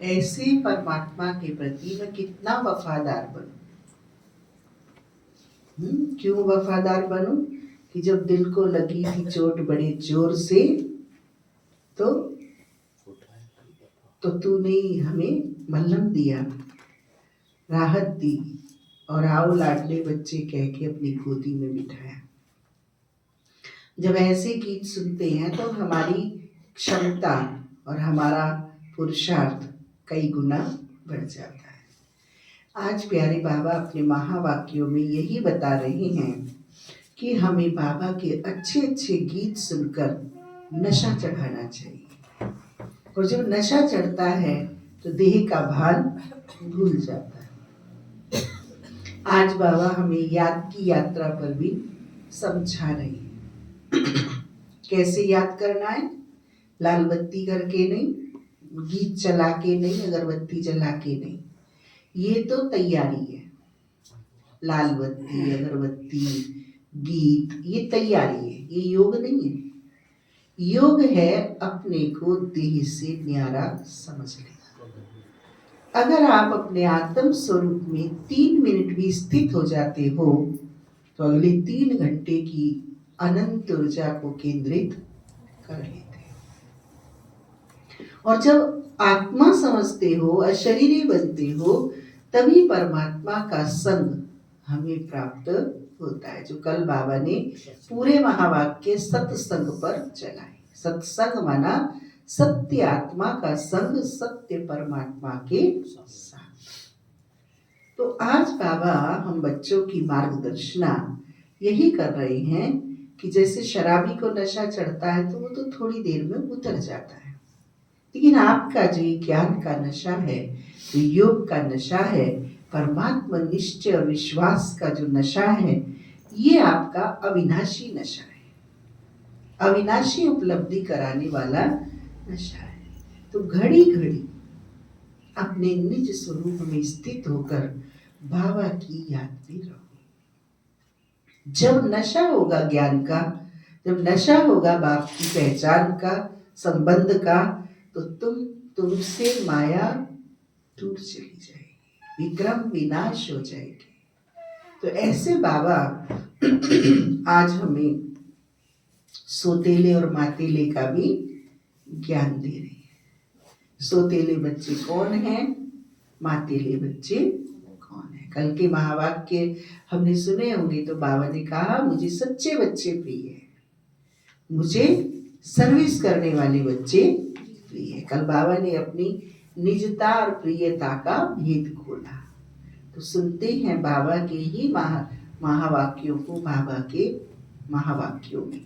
ऐसे परमात्मा के प्रति मैं कितना वफादार बनूं। क्यों वफादार बनूं? कि जब दिल को लगी थी चोट बड़े जोर से, तो तूने हमें मल्हम दिया, राहत दी, और आओ लाडले बच्चे कह के अपनी गोदी में बिठाया। जब ऐसे गीत सुनते हैं तो हमारी क्षमता और हमारा पुरुषार्थ कई गुना बढ़ जाता है। आज प्यारे बाबा अपने महावाक्यों में यही बता रहे हैं कि हमें बाबा के अच्छे अच्छे गीत सुनकर नशा चढ़ाना चाहिए, और जब नशा चढ़ता है तो देह का भान भूल जाता है। आज बाबा हमें याद की यात्रा पर भी समझा रहे हैं। कैसे याद करना है? लाल बत्ती करके नहीं, गीत चला के नहीं, अगरबत्ती जला के नहीं। ये तो तैयारी है। लाल बत्ती, अगरबत्ती, गीत, ये तैयारी है, ये योग नहीं है। योग है अपने को देह से न्यारा समझ लेना। अगर आप अपने आत्म स्वरूप में 3 मिनट भी स्थित हो जाते हो तो अगले 3 घंटे की अनंत ऊर्जा को केंद्रित कर लेते हो। और जब आत्मा समझते हो, अशरीरी बनते हो, तभी परमात्मा का संग हमें प्राप्त होता है, जो कल बाबा ने पूरे महावाक्य सत्संग पर चलाए। सत्संग माना सत्य आत्मा का संग, सत्य परमात्मा के साथ। तो आज बाबा हम बच्चों की मार्गदर्शना यही कर रहे हैं कि जैसे शराबी को नशा चढ़ता है तो वो तो थोड़ी देर में उतर जाता है, लेकिन आपका जो ज्ञान का नशा है, जो योग का नशा है, परमात्मा निश्चय और विश्वास का जो नशा है, ये आपका अविनाशी नशा है, अविनाशी उपलब्धि कराने वाला नशा है। तो घड़ी घड़ी अपने निज स्वरूप में स्थित होकर बाबा की याद में रहो। जब नशा होगा ज्ञान का, जब नशा होगा बाप की पहचान का, संबंध का, तो तुमसे माया दूर चली जाएगी, विक्रम विनाश हो जाएगी। तो ऐसे बाबा आज हमें सोतेले और मातेले का भी ज्ञान दे रहे हैं। सोतेले बच्चे कौन हैं, मातेले बच्चे कौन है? कल के महावाक्य हमने सुने होंगे तो बाबा ने कहा, मुझे सच्चे बच्चे प्रिय है, मुझे सर्विस करने वाले बच्चे प्रिय है। कल बाबा ने अपनी निजता और प्रियता का भेद खोला। तो सुनते हैं बाबा के ही महावाक्यों को। बाबा के महावाक्यों में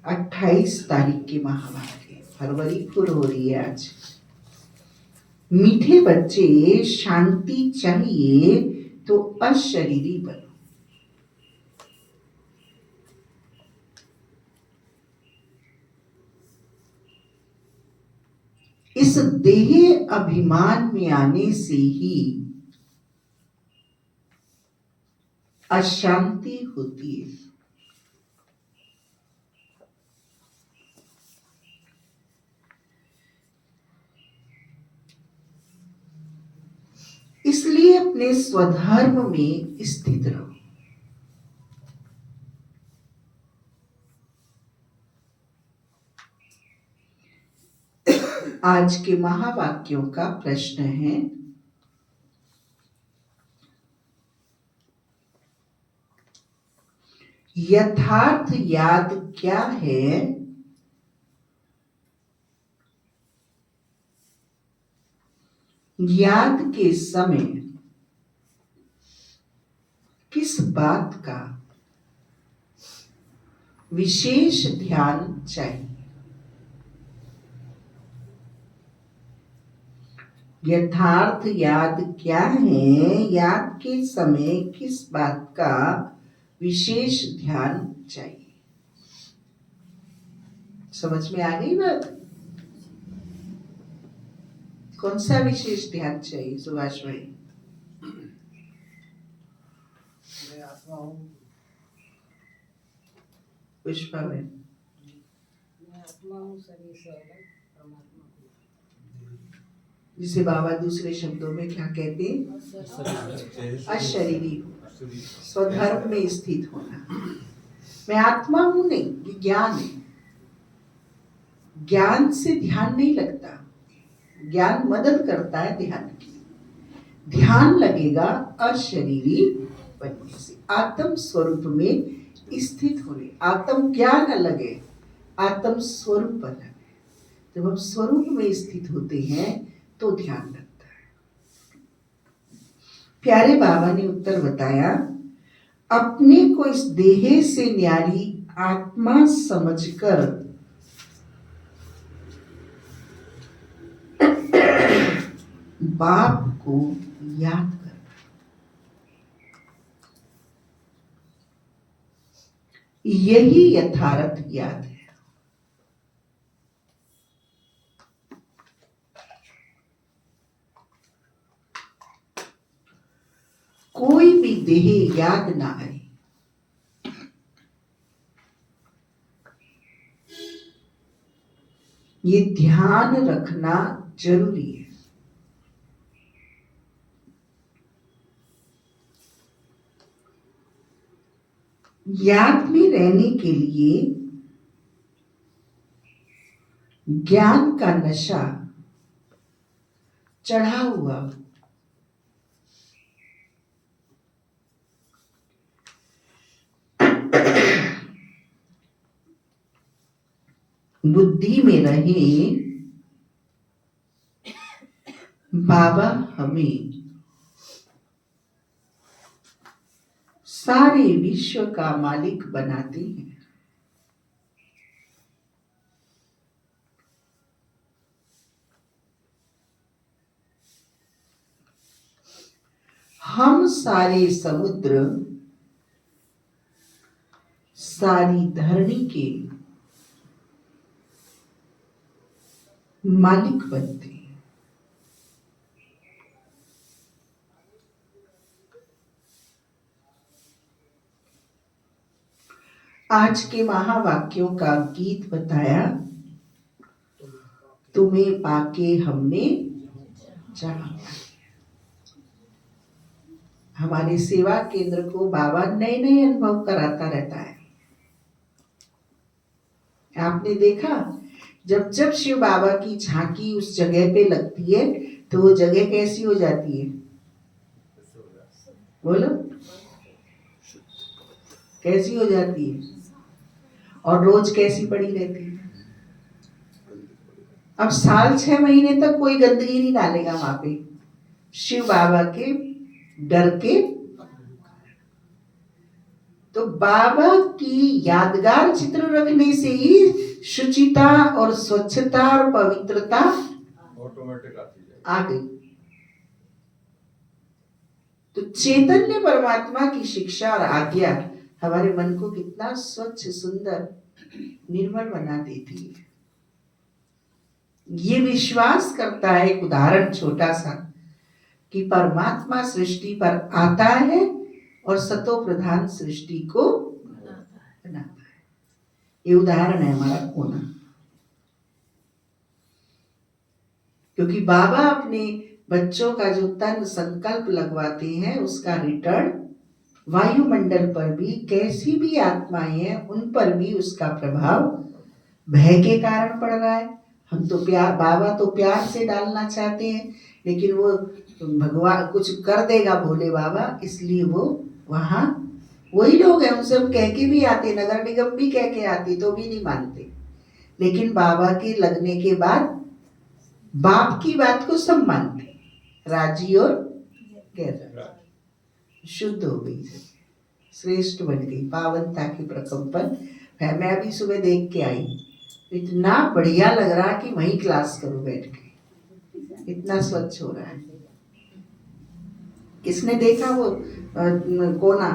28 तारीख के महावाक्य, फरवरी फुल हो रही है आज। मीठे बच्चे, शांति चाहिए तो अशरीरी बनो। इस देह अभिमान में आने से ही अशांति होती है। इसलिए अपने स्वधर्म में स्थित रहो। आज के महावाक्यों का प्रश्न है, यथार्थ याद क्या है? याद के समय किस बात का विशेष ध्यान चाहिए? यथार्थ याद क्या है? याद के समय किस बात का विशेष ध्यान चाहिए? समझ में आ गई बात? कौन सा विशेष ध्यान चाहिए सुभाष भाई? मैं आत्मा हूँ। पुष्पा भाई? मैं आत्मा हूँ, शरीर से अलग परमात्मा को। जिसे बाबा दूसरे शब्दों में क्या कहते हैं, अशरीरी हो, स्वधर्म में स्थित होना। मैं आत्मा हूं नहीं, ये ज्ञान है। ज्ञान से ध्यान नहीं लगता, ज्ञान मदद करता है ध्यान की। ध्यान लगेगा अशरीरी बनने से, आत्म स्वरूप में स्थित होने। आत्म ज्ञान अलग है, आत्म स्वरूप अलग है। जब हम स्वरूप में स्थित होते हैं तो ध्यान लगता है। प्यारे बाबा ने उत्तर बताया, अपने को इस देह से न्यारी आत्मा समझकर बाप को याद कर, यही यथार्थ याद है। कोई भी देह याद ना आए, ये ध्यान रखना जरूरी है। याद में रहने के लिए ज्ञान का नशा चढ़ा हुआ, बुद्धि में रहे। बाबा हमें सारे विश्व का मालिक बनाते हैं। हम सारे समुद्र, सारी धरणी के मालिक बनते हैं। आज के महावाक्यों का गीत बताया, तुम्हें पाके हमने जहां पाया। हमारे सेवा केंद्र को बाबा नए नए अनुभव कराता रहता है। आपने देखा, जब जब शिव बाबा की झांकी उस जगह पे लगती है तो वो जगह कैसी हो जाती है, बोलो कैसी हो जाती है, और रोज कैसी पड़ी रहती है। अब साल 6 महीने तक कोई गंदगी नहीं डालेगा वहां पे, शिव बाबा के डर के। तो बाबा की यादगार चित्र रखने से ही शुचिता और स्वच्छता और पवित्रता ऑटोमेटिक आ गई। तो चैतन्य परमात्मा की शिक्षा और आज्ञा हमारे मन को कितना स्वच्छ, सुंदर, निर्मल बना देती है। ये विश्वास करता है, एक उदाहरण छोटा सा, कि परमात्मा सृष्टि पर आता है और सतो प्रधान सृष्टि को बनाता है। ये उदाहरण है हमारा कोना। क्योंकि बाबा अपने बच्चों का जो तन संकल्प लगवाते हैं उसका रिटर्न वायुमंडल पर भी, कैसी भी आत्माएं हैं उन पर भी उसका प्रभाव भय के कारण पड़ रहा है। हम तो प्यार, बाबा तो प्यार से डालना चाहते हैं, लेकिन वो भगवान कुछ कर देगा भोले बाबा, इसलिए वो वहां वही लोग हैं, उनसे हम कह के भी आते, नगर निगम भी कह के आते तो भी नहीं मानते। लेकिन बाबा के लगने के बाद बाप की बात को सब मानते, राजी और गैर शुद्ध हो गई, श्रेष्ठ बन गई, पावनता के प्रकंपन है। मैं अभी सुबह देख के आई, इतना बढ़िया लग रहा कि वहीं क्लास करूं बैठ के, इतना स्वच्छ हो रहा है। किसने देखा वो कोना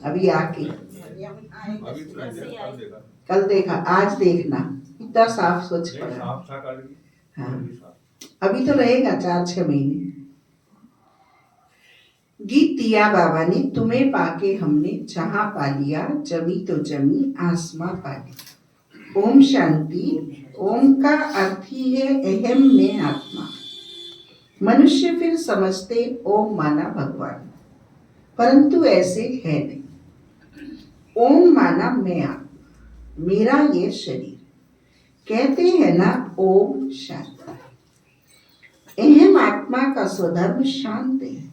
अभी आके? कल देखा, आज देखना, इतना साफ स्वच्छ पड़ा। हाँ, अभी तो रहेगा 4-6 महीने। गीत दिया बाबा ने, तुम्हें पाके हमने जहां पा लिया, जमी तो जमी आसमां पा लिया। ओम शांति। ओम का अर्थ ही है अहम में आत्मा। मनुष्य फिर समझते ओम माना भगवान, परंतु ऐसे है नहीं। ओम माना मैं आप, मेरा ये शरीर। कहते हैं ना ओम शांति। अहम आत्मा का स्वधर्म शांत है।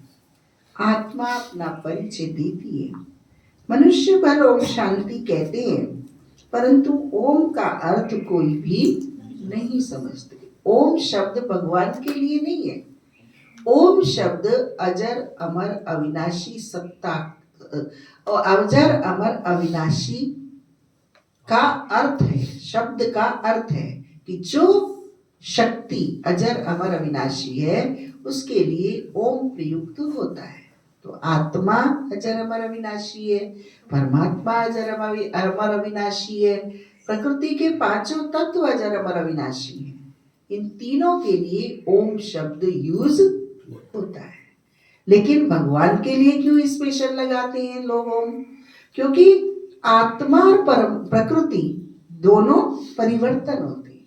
आत्मा अपना परिचय देती है। मनुष्य भर ओम शांति कहते हैं, परंतु ओम का अर्थ कोई भी नहीं समझते। ओम शब्द भगवान के लिए नहीं है। ओम शब्द अजर अमर अविनाशी सत्ता, अजर अमर अविनाशी का अर्थ है। शब्द का अर्थ है कि जो शक्ति अजर अमर अविनाशी है उसके लिए ओम प्रयुक्त होता है। तो आत्मा अजर अमर अविनाशी है, परमात्मा अजर अमर अविनाशी है, प्रकृति के पांचों तत्व अजर अमर अविनाशी है। इन तीनों के लिए ओम शब्द यूज होता है। लेकिन भगवान के लिए क्यों स्पेशल लगाते हैं लोग ओम? क्योंकि आत्मा और प्रकृति दोनों परिवर्तन होते हैं,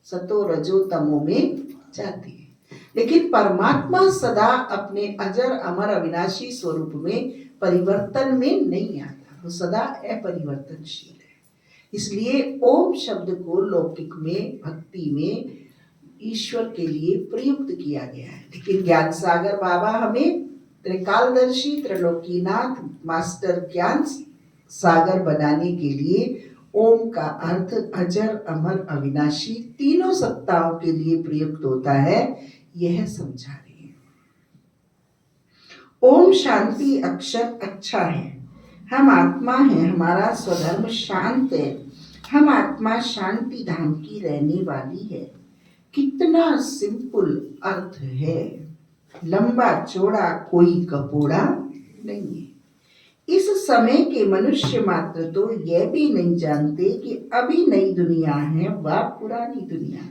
सतो रजो तमो में जाती है, लेकिन परमात्मा सदा अपने अजर अमर अविनाशी स्वरूप में परिवर्तन में नहीं आता, वो सदा अपरिवर्तनशील है। इसलिए ओम शब्द को लौकिक में, भक्ति में ईश्वर के लिए प्रयुक्त किया गया है। लेकिन ज्ञान सागर बाबा हमें त्रिकालदर्शी त्रिलोकीनाथ मास्टर ज्ञान सागर बनाने के लिए ओम का अर्थ अजर अमर अविनाशी तीनों सत्ताओं के लिए प्रयुक्त होता है, यह समझा रही है। ओम शांति अक्षर अच्छा है। हम आत्मा हैं, हमारा स्वधर्म शांत है। हम आत्मा शांति धाम की रहने वाली है। कितना सिंपल अर्थ है, लंबा चौड़ा कोई कपोड़ा नहीं है। इस समय के मनुष्य मात्र तो यह भी नहीं जानते कि अभी नई दुनिया है व पुरानी दुनिया।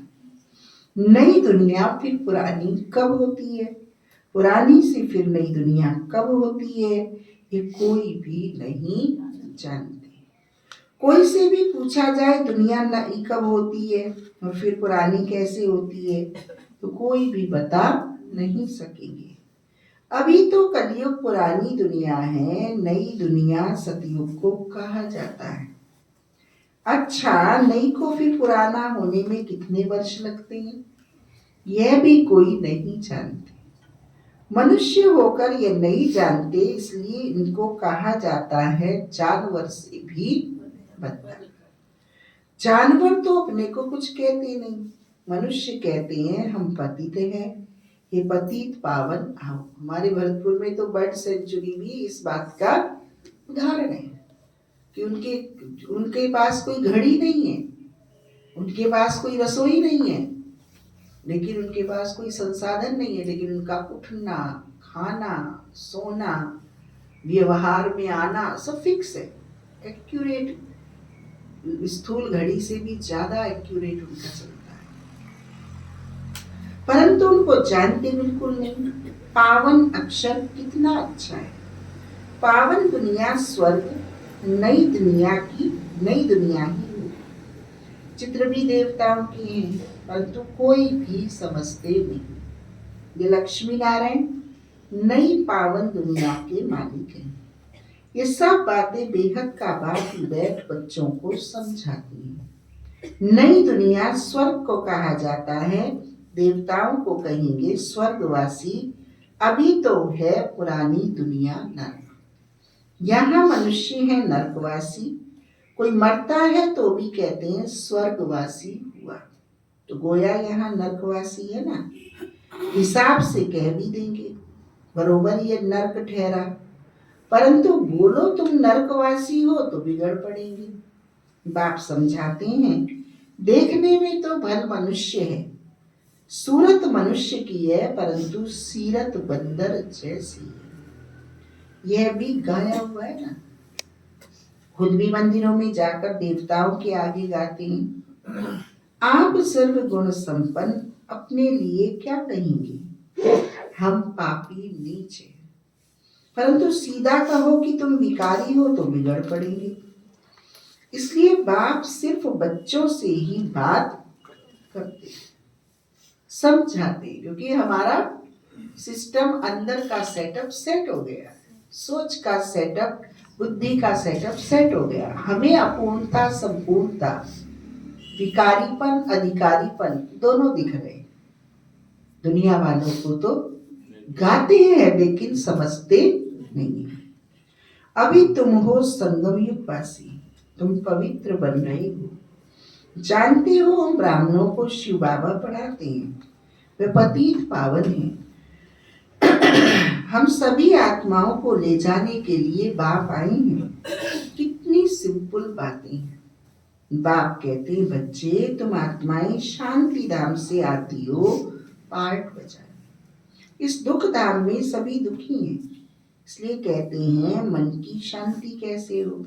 नई दुनिया फिर पुरानी कब होती है, पुरानी से फिर नई दुनिया कब होती है, ये कोई भी नहीं जानते। कोई से भी पूछा जाए दुनिया नई कब होती है और फिर पुरानी कैसे होती है, तो कोई भी बता नहीं सकेंगे। अभी तो कलयुग पुरानी दुनिया है, नई दुनिया सतयुग को कहा जाता है। अच्छा, नई को फिर पुराना होने में कितने वर्ष लगते हैं, यह भी कोई नहीं जानते। मनुष्य होकर ये नहीं जानते, इसलिए इनको कहा जाता है जानवर से भी बदतर। जानवर तो अपने को कुछ कहते नहीं, मनुष्य कहते हैं हम पतित हैं, ये पतित पावन आओ। हमारे भरतपुर में तो बर्ड सेंचुरी भी इस बात का उदाहरण है कि उनके पास कोई घड़ी नहीं है, उनके पास कोई रसोई नहीं है, लेकिन उनके पास कोई संसाधन नहीं है, लेकिन उनका उठना, खाना, सोना, व्यवहार में आना सब फिक्स है, एक्यूरेट, स्थूल घड़ी से भी ज्यादा एक्यूरेट उनका चलता है। परंतु उनको जानते बिल्कुल नहीं। पावन अक्षर कितना अच्छा है। पावन दुनिया स्वर्ग, नई दुनिया ही है। चित्र भी देवताओं के हैं, परंतु कोई भी समझते नहीं। ये लक्ष्मी नारायण नई पावन दुनिया के मालिक हैं। ये सब बातें बेहद का बात बैठ बच्चों को समझाती हैं। नई दुनिया स्वर्ग को कहा जाता है, देवताओं को कहेंगे स्वर्गवासी। अभी तो है पुरानी दुनिया नर्क। यहाँ मनुष्य है नर्कवासी, कोई मरता है तो भी कहते हैं स्वर्गवासी हुआ, तो गोया यहाँ नर्कवासी है ना। हिसाब से कह भी देंगे बरोबर ये नर्क ठहरा, परंतु बोलो तुम नर्कवासी हो तो बिगड़ पड़ेंगे। बाप समझाते हैं देखने में तो भल मनुष्य है, सूरत मनुष्य की है, परंतु सीरत बंदर जैसी है। यह भी गाया हुआ है ना, खुद भी मंदिरों में जाकर देवताओं के आगे गाते हैं, आप सर्व गुण संपन्न अपने लिए क्या कहेंगे, हम पापी नीच हैं। परंतु सीधा कहो कि तुम विकारी हो तो बिगड़ पड़ेंगे। इसलिए बाप सिर्फ बच्चों से ही बात करते, समझाते, क्योंकि हमारा सिस्टम अंदर का सेटअप सेट हो गया, सोच का सेटअप, बुद्धि का सेटअप सेट हो गया। हमें अपूर्णता संपूर्णता, विकारीपन अधिकारीपन दोनों दिख रहे। दुनिया वालों को तो गाते हैं लेकिन समझते नहीं। अभी तुम हो संगम युग वासी, तुम पवित्र बन रहे हो। जानते हो हम ब्राह्मणों को शिव बाबा पढ़ाते हैं, वे पतित पावन हैं। हम सभी आत्माओं को ले जाने के लिए बाप आए हैं। कितनी सिंपल बातें हैं। बाप कहते हैं बच्चे तुम आत्माएं शांति धाम से आती हो पार्ट बजाए। इस दुख धाम में सभी दुखी हैं, इसलिए कहते हैं मन की शांति कैसे हो।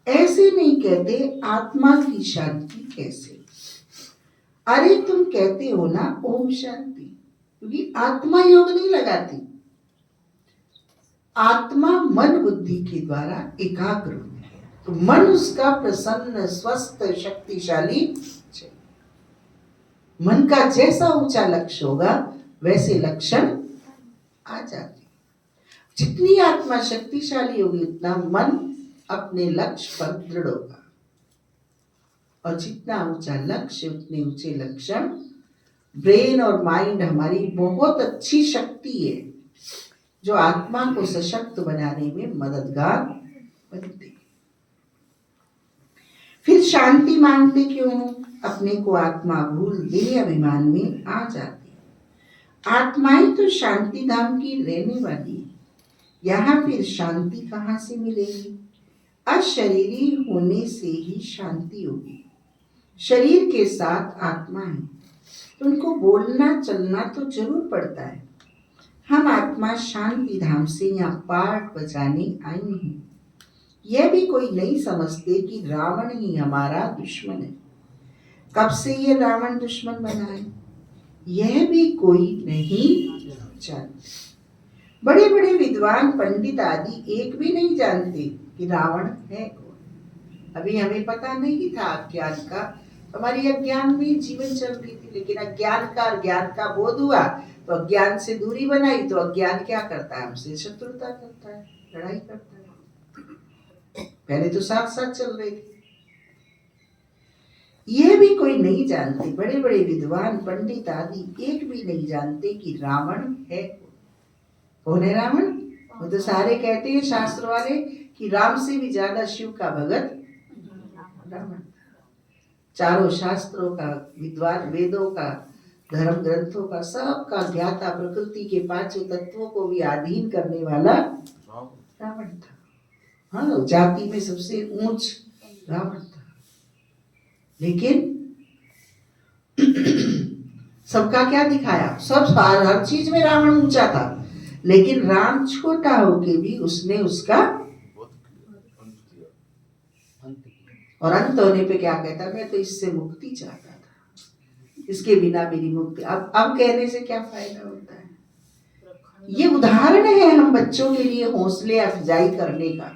ऐसे नहीं कहते आत्मा की शांति कैसे। अरे तुम कहते हो ना ओम शांति, क्योंकि आत्मा योग नहीं लगाती। आत्मा मन बुद्धि के द्वारा एकाग्र होती है, तो मन उसका प्रसन्न स्वस्थ शक्तिशाली चाहिए। मन का जैसा ऊंचा लक्ष्य होगा वैसे लक्षण आ जाते। जितनी आत्मा शक्तिशाली होगी उतना मन अपने लक्ष्य पर दृढ़ होगा, और जितना ऊंचा लक्ष्य उतने ऊंचे लक्षण। ब्रेन और माइंड हमारी बहुत अच्छी शक्ति है जो आत्मा को सशक्त बनाने में मददगार बनती है। फिर शांति मांगते क्यों हो? अपने को आत्मा भूल देह अभिमान में आ जाती है। आत्माएं तो शांति धाम की रहने वाली है, यहाँ फिर शांति कहाँ से मिलेगी? अशरीरी होने से ही शांति होगी। शरीर के साथ आत्मा है, उनको बोलना चलना तो जरूर पड़ता है। हम आत्मा शांति धाम से यहाँ पाठ बजाने आई हैं। यह भी कोई नहीं समझते कि रावण ही हमारा दुश्मन है। कब से ये रावण दुश्मन बना है यह भी कोई नहीं जानते। बड़े बड़े विद्वान पंडित आदि एक भी नहीं जानते कि रावण है कौन। अभी हमें पता नहीं था अज्ञान का, हमारी अज्ञान में जीवन चल रही थी। लेकिन अज्ञान का बोध हुआ तो अज्ञान से दूरी बनाई, तो अज्ञान क्या करता है? हमसे शत्रुता करता है, लड़ाई करता है। पहले तो साथ साथ चल रहे थे। यह भी कोई नहीं जानते, बड़े बड़े विद्वान पंडित आदि एक भी नहीं जानते कि रावण है कौन। है रावण? वो तो सारे कहते हैं शास्त्र वाले कि राम से भी ज्यादा शिव का भगत रावण। चारों शास्त्रों का विद्वान, वेदों का, धर्म ग्रंथों का, सबका ज्ञाता, प्रकृति के पांचों तत्वों को भी अधीन करने वाला रावण था। हाँ, जाति में सबसे ऊंच रावण था। लेकिन सबका क्या दिखाया? सब हर चीज में रावण ऊंचा था, लेकिन राम छोटा होके भी उसने उसका और अंत होने पे क्या कहता? मैं तो इससे मुक्ति चाहता था, इसके बिना मेरी मुक्ति। अब कहने से क्या फायदा होता है? ये उदाहरण है हम बच्चों के लिए हौसले अफजाई करने का।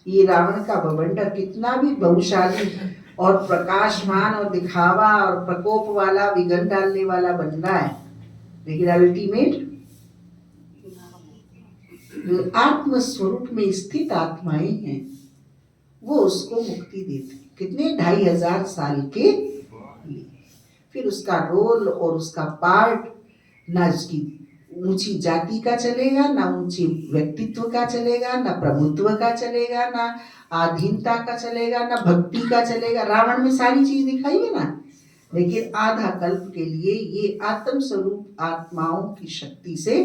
ये रावण का बवंडर कितना भी बहुशाली और प्रकाशमान और दिखावा और प्रकोप वाला, विघन डालने वाला बन रहा है, लेकिन अल्टीमेट जो आत्म स्वरूप में स्थित आत्माएं हैं वो उसको मुक्ति देती। कितने 2500 साल के लिए। फिर उसका रोल और उसका पार्ट ना उसकी ऊंची जाति का चलेगा, ना ऊंची व्यक्तित्व का चलेगा, ना प्रभुत्व का चलेगा, ना आधीनता का चलेगा, ना भक्ति का चलेगा। रावण में सारी चीज दिखाई है ना, लेकिन आधा कल्प के लिए ये आत्म स्वरूप आत्माओं की शक्ति से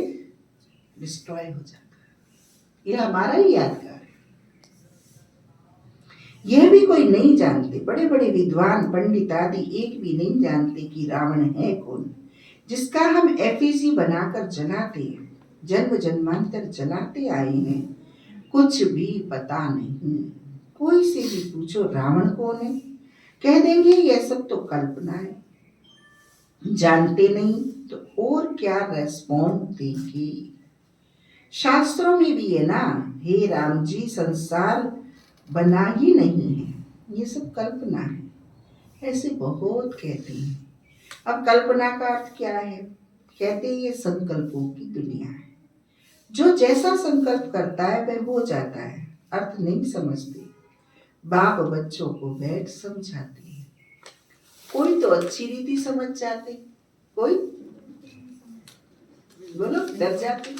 डिस्ट्रॉय हो जाता है। ये हमारा ही यादगार है। यह भी कोई नहीं जानते, बड़े बड़े विद्वान पंडित आदि एक भी नहीं जानते कि रावण है कौन, जिसका हम एफिजी बनाकर जलाते हैं, जन्म जन्मांतर जलाते आए हैं। कुछ भी पता नहीं। कोई से भी पूछो रावण कौन है, कह देंगे यह सब तो कल्पना है। जानते नहीं तो और क्या रेस्पॉन्ड देंगे? शास्त्रों में भी है ना, हे राम जी संसार बना ही नहीं है, ये सब कल्पना है। ऐसे बहुत कहते हैं। अब कल्पना का अर्थ क्या है? कहते ये संकल्पों की दुनिया है। जो जैसा संकल्प करता है वह हो जाता है। अर्थ नहीं समझते। बाप बच्चों को बैठ समझाते हैं। कोई तो अच्छी रीति समझ जाते, कोई बोलो डर जाते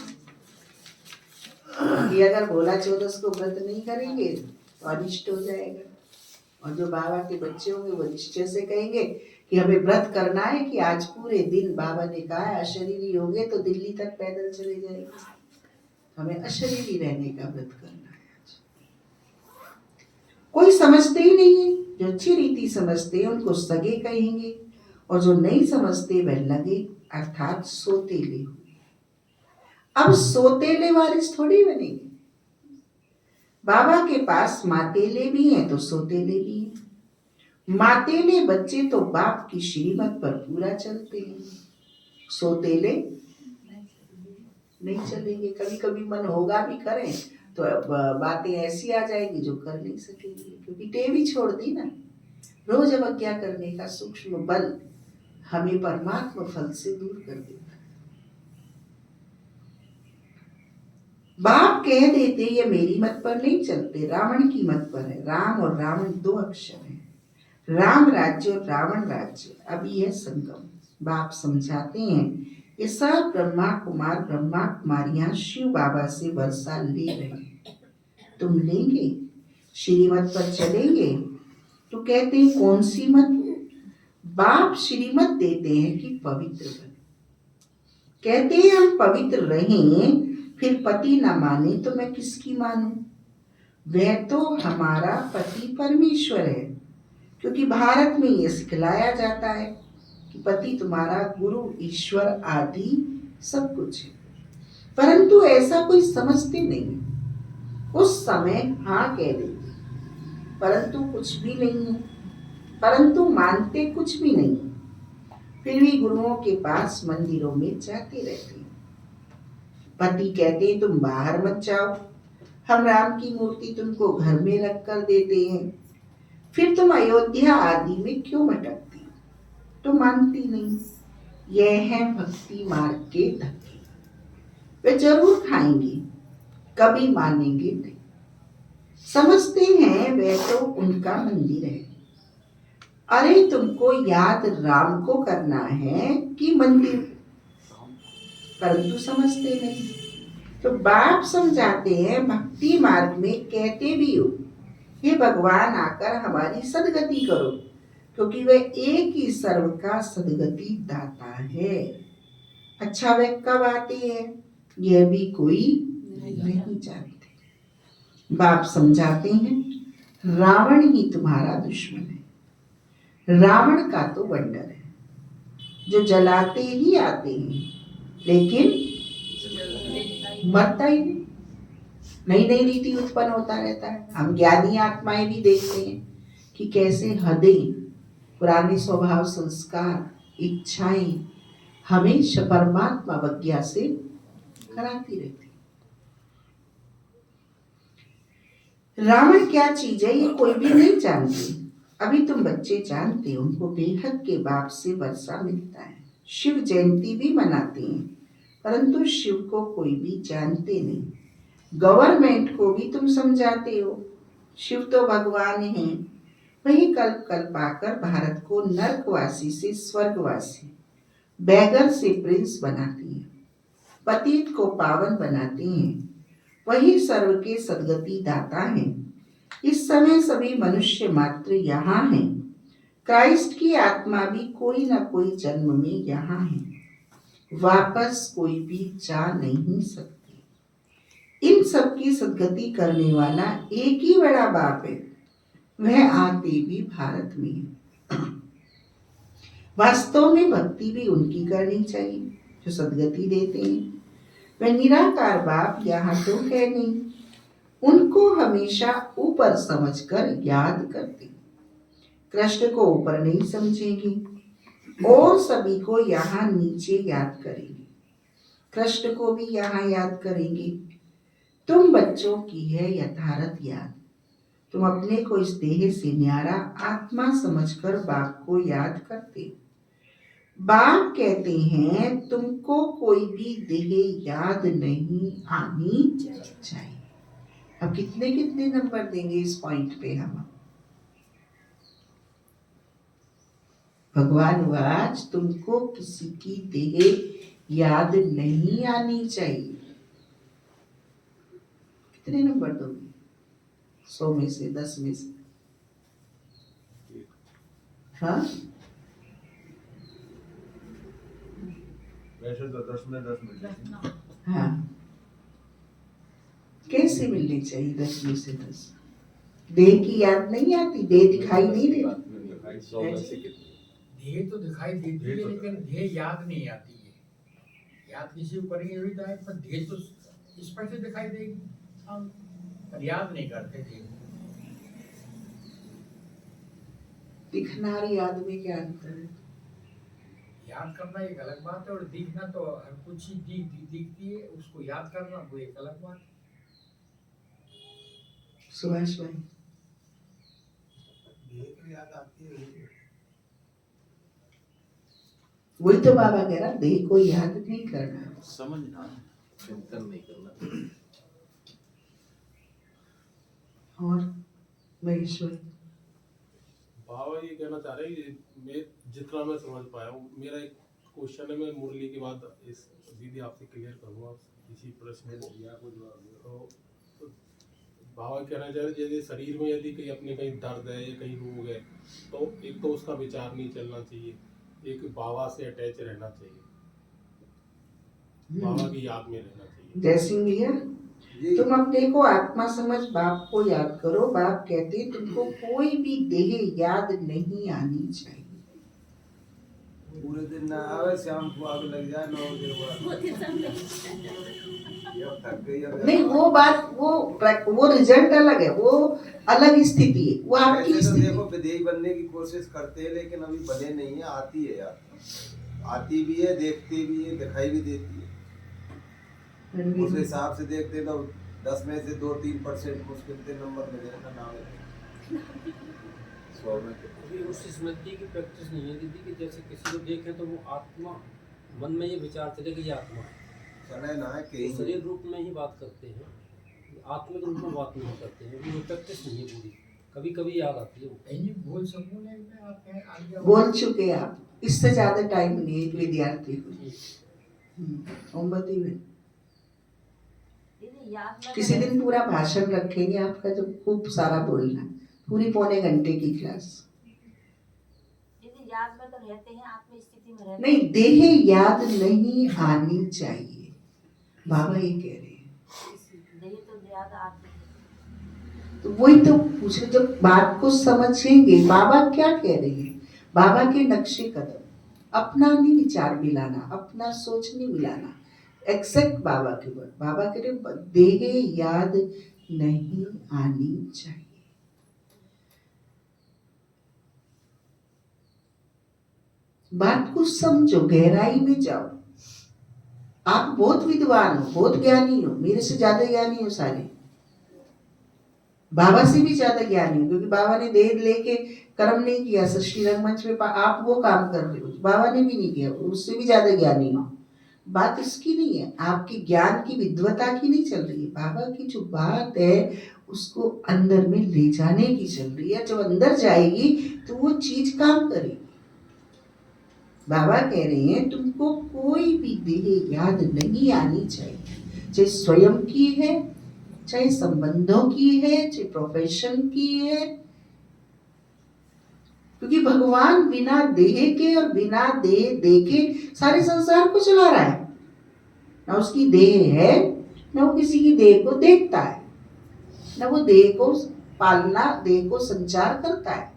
कि अगर भोला चौदस को व्रत नहीं करेंगे तो अनिष्ट हो जाएगा। और जो बाबा के बच्चे होंगे वो निश्चय से कहेंगे कि हमें व्रत करना है कि आज पूरे दिन बाबा ने कहा है अशरीरी होंगे तो दिल्ली तक पैदल चले जाएंगे, हमें अशरीरी रहने का व्रत करना है आज। कोई समझते ही नहीं है। जो अच्छी रीति समझते हैं उनको सगे कहेंगे, और जो नहीं समझते वह लगे अर्थात सोतेले हुए। अब सोतेले वारिस थोड़ी बनेंगे। बाबा के पास मातेले भी हैं तो सोतेले भी हैं। मातेले बच्चे तो बाप की श्रीमत पर पूरा चलते हैं, सोतेले नहीं चलेंगे। कभी कभी मन होगा भी करें तो बातें ऐसी आ जाएगी जो कर नहीं सकेंगे, क्योंकि टेव ही छोड़ दी ना। रोज अवज्ञा करने का सूक्ष्म बल हमें परमात्मा फल से दूर कर देता है। बाप कह देते ये मेरी मत पर नहीं चलते, रावण की मत पर है। राम और रावण दो अक्षर हैं। राम राज्य और रावण राज्य अभी है संगम। बाप समझाते हैं ये सब ब्रह्मा कुमार ब्रह्मा कुमारियां शिव बाबा से वर्षा ले रहे हैं। तुम लेंगे, श्रीमत पर चलेंगे? तो कहते हैं कौन सी मत? बाप श्रीमत देते हैं कि पवित्र बने। कहते हैं हम पवित्र रहें, फिर पति ना माने तो मैं किसकी मानूं? वह तो हमारा पति परमेश्वर है, क्योंकि भारत में ये सिखलाया जाता है कि पति तुम्हारा गुरु ईश्वर आदि सब कुछ है। परंतु ऐसा कोई समझते नहीं। उस समय हाँ कह देते, परंतु कुछ भी नहीं है, परंतु मानते कुछ भी नहीं। फिर भी गुरुओं के पास मंदिरों में जाते रहते हैं। पति कहते हैं तुम बाहर मत जाओ, हम राम की मूर्ति तुमको घर में रख कर देते हैं, फिर तुम अयोध्या आदि में क्यों भटकती? तो मानती नहीं। यह है भक्ति मार्ग के धक्के। वे जरूर खाएंगे, कभी मानेंगे नहीं। समझते हैं वह तो उनका मंदिर है। अरे तुमको याद राम को करना है कि मंदिर? परंतु समझते नहीं। तो बाप समझाते हैं भक्ति मार्ग में कहते भी हो हे भगवान आकर हमारी सदगति करो, क्योंकि वह एक ही सर्व का सदगति दाता है। अच्छा वह कब आते हैं यह भी कोई नहीं जानते। बाप समझाते हैं रावण ही तुम्हारा दुश्मन है। रावण का तो वंडर है, जो जलाते ही आते हैं लेकिन मरता ही नहीं। नई नई रीति उत्पन्न होता रहता है। हम ज्ञानी आत्माएं भी देखते हैं कि कैसे हदें, पुराने स्वभाव संस्कार इच्छाएं हमें परमात्मा अवज्ञा से कराती रहती। रावण क्या चीज है ये कोई भी नहीं जानते। अभी तुम बच्चे जानते हो, उनको बेहद के बाप से वर्षा मिलता है। शिव जयंती भी मनाते हैं, परंतु शिव को कोई भी जानते नहीं। गवर्नमेंट को भी तुम समझाते हो शिव तो भगवान हैं। वही कल्प कल्प आकर भारत को नरकवासी से स्वर्गवासी, बैगर से प्रिंस बनाते हैं, पतित को पावन बनाते हैं। वही सर्व के सदगति दाता हैं। इस समय सभी मनुष्य मात्र यहाँ हैं। क्राइस्ट की आत्मा भी कोई न कोई जन्म में यहाँ है, वापस कोई भी जा नहीं सकती। इन सब की सदगति करने वाला एक ही बड़ा बाप है, वह आते भी भारत में है। वास्तव में भक्ति भी उनकी करनी चाहिए जो सदगति देते हैं। वह निराकार बाप यहाँ तो है नहीं, उनको हमेशा ऊपर समझकर याद करते। कृष्ण को ऊपर नहीं समझेंगे और सभी को यहाँ नीचे याद करेंगे। कृष्ण को भी यहाँ याद करेंगे। तुम बच्चों की है यथार्थ याद। तुम अपने को इस देह से न्यारा आत्मा समझकर बाप को याद करते। बाप कहते हैं तुमको कोई भी देह याद नहीं आनी चाहिए। अब कितने कितने नंबर देंगे इस पॉइंट पे हम? भगवान वाच तुमको किसी की देह याद नहीं आनी चाहिए। कितने नंबर दोगे 100 में से, 10 में से? हाँ, वैसे तो 10 में 10 मिलते। हाँ, कैसे मिलनी चाहिए 10 में से 10? देह की याद नहीं आती, देह दिखाई नहीं देती। 100 में से कितने? ध्येय तो दिखाई देती है लेकिन ध्येय याद नहीं आती है। याद किसी को करेंगे भी जाए पर ध्येय तो स्पष्ट दिखाई देगी, हम पर याद नहीं करते थे। दिखना और याद में क्या अंतर है? याद करना एक अलग बात है और दिखना तो हर कुछ चीज दिखती है, उसको याद करना वो एक अलग बात है। सुभाष भाई, देह याद आती है। वही तो बाबा कह रहा, देह को याद नहीं करना, समझना, चिंतन नहीं करना। और महेश्वर बाबा ये कहना चाह रहे हैं कि मैं जितना मैं समझ पाया हूँ, मेरा एक क्वेश्चन है, मैं मुरली के बाद इस दीदी आपसे क्लियर करूँगा इसी प्रश्न को। तो बाबा कहना चाह रहे जैसे शरीर में यदि कहीं अपने कहीं दर्द है या कहीं रोग है तो एक तो उसका विचार नहीं चलना चाहिए, एक बाबा से अटैच रहना चाहिए, बाबा की याद में रहना चाहिए। जय सिंह भैया, तुम अपने को आत्मा समझ बाप को याद करो। बाप कहते तुमको कोई भी देह याद नहीं आनी चाहिए। पूरे दिन ना आवे, शाम को आग लग जाए 9 बजे थक गई अब। नहीं, वो बात वो रिजल्ट अलग है, वो अलग स्थिति है, वो आपकी वैसे तो स्थिति। देखो विदेही बनने की कोशिश करते हैं लेकिन अभी बने नहीं है। आती है यार, आती भी है, देखती भी है, दिखाई भी देती है। उस हिसाब से देखते तो 10 में से 2-3% मुश्किल से नंबर मिलेगा ना। 100 में अभी उस स्मृति की प्रैक्टिस नहीं है दीदी कि जैसे किसी को देखे तो वो आत्मा मन में ये विचार चले कि ये आत्मा है। चले ना है कहीं शरीर रूप में ही बात करते हैं, आत्मिक रूप में बात नहीं करते हैं। वो प्रैक्टिस नहीं है पूरी, कभी कभी याद आती है वो। नहीं बोल सकूं नहीं मैं, आप कहें आगे बोल चुके आप, इससे ज्यादा टाइम नहीं है एक विद्यार्थी को। मोमबत्ती में किसी दिन पूरा भाषण रखेंगे आपका, जो खूब सारा बोलना, पूरी पौने घंटे की क्लास। याद में तो रहते हैं, आत्म स्थिति में रहते नहीं, देह याद नहीं आनी चाहिए, बाबा ये कह रहे हैं। देह तो याद आती है। तो वही तो पूछ रहे, जब बात को समझेंगे बाबा क्या कह रहे हैं, बाबा के नक्शे कदम, अपना नहीं विचार मिलाना, अपना सोच नहीं मिलाना, एक्सेप्ट बाबा के वर्ड। बाबा कह रहे देह याद नहीं आनी चाहिए। बात को समझो, गहराई में जाओ। आप बहुत विद्वान हो, बहुत ज्ञानी हो, मेरे से ज्यादा ज्ञानी हो सारे, बाबा से भी ज्यादा ज्ञानी हो, क्योंकि बाबा ने देह लेके कर्म नहीं किया। सृष्टि रंगमंच में आप वो काम कर रहे हो, बाबा ने भी नहीं किया, उससे भी ज्यादा ज्ञानी हो। बात इसकी नहीं है, आपकी ज्ञान की विद्वता की नहीं चल रही है, बाबा की जो बात है उसको अंदर में ले जाने की चल रही है। जब अंदर जाएगी तो वो चीज काम करेगी। बाबा कह रहे हैं तुमको कोई भी देह याद नहीं आनी चाहिए, चाहे स्वयं की है, चाहे संबंधों की है, चाहे प्रोफेशन की है, क्योंकि भगवान बिना देह के और बिना देह देखे सारे संसार को चला रहा है। ना उसकी देह है, ना वो किसी की देह को देखता है, ना वो देह को पालना, देह को संचार करता है।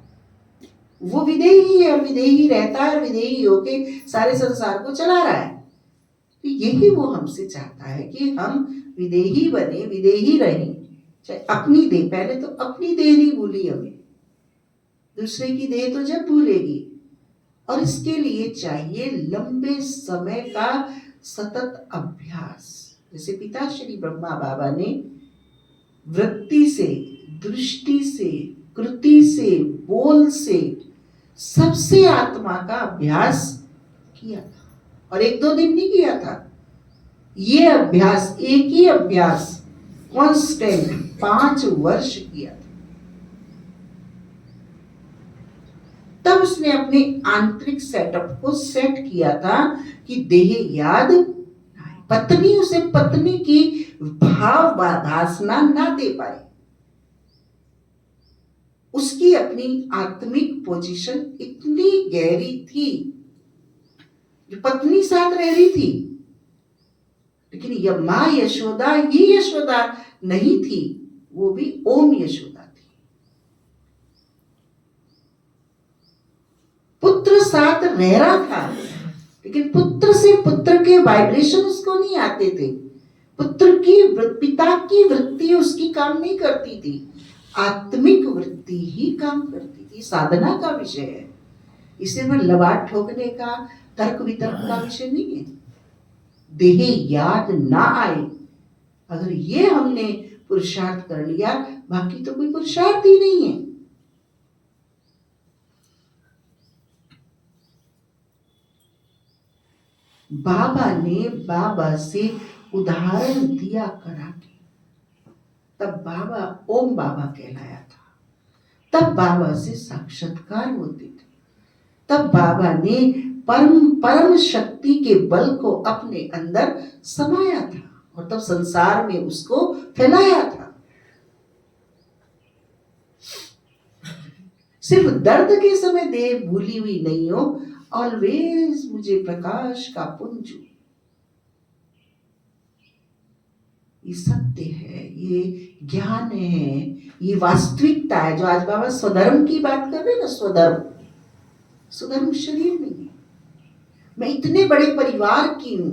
वो विदेही है और विदेही रहता है और विदेही होके सारे संसार को चला रहा है। तो यही वो हमसे चाहता है कि हम विदेही बने, विदेही रहें। चाहे अपनी देह, पहले तो अपनी देह नहीं भूली हमें, दूसरे की देह तो जब भूलेगी। और इसके लिए चाहिए लंबे समय का सतत अभ्यास। जैसे पिता श्री ब्रह्मा बाबा ने वृत्ति से, दृष्टि से, कृति से, बोल से, सबसे आत्मा का अभ्यास किया था, और 1-2 दिन नहीं किया था। ये अभ्यास, एक ही अभ्यास कांस्टेंट 5 वर्ष किया था। तब उसने अपने आंतरिक सेटअप को सेट किया था कि देह याद, पत्नी उसे पत्नी की भाव भासना ना दे पाए। उसकी अपनी आत्मिक पोजीशन इतनी गहरी थी, जो पत्नी साथ रह रही थी, लेकिन यह मां यशोदा ही यशोदा नहीं थी, वो भी ओम यशोदा थी। पुत्र साथ रह रहा था, लेकिन पुत्र से पुत्र के वाइब्रेशन उसको नहीं आते थे। पुत्र की पिता की वृत्ति उसकी काम नहीं करती थी, आत्मिक वृत्ति ही काम करती थी। साधना का विषय है, इसे में लवाट ठोकने का, तर्क वितर्क का विषय नहीं है। देह याद ना आए, अगर ये हमने पुरुषार्थ कर लिया, बाकी तो कोई पुरुषार्थ ही नहीं है। बाबा से उदाहरण दिया करा के, तब बाबा ओम बाबा कहलाया था। तब बाबा से साक्षात्कार होते थे। तब बाबा ने परम शक्ति के बल को अपने अंदर समाया था, और तब संसार में उसको फैलाया था। सिर्फ दर्द के समय देह भूली हुई नहीं हो, ऑलवेज मुझे प्रकाश का पुंज। ये सत्य है, ये ज्ञान है, ये वास्तविकता है। जो आज बाबा स्वधर्म की बात कर रहे हैं ना, स्वधर्म शरीर नहीं है। मैं इतने बड़े परिवार की हूं,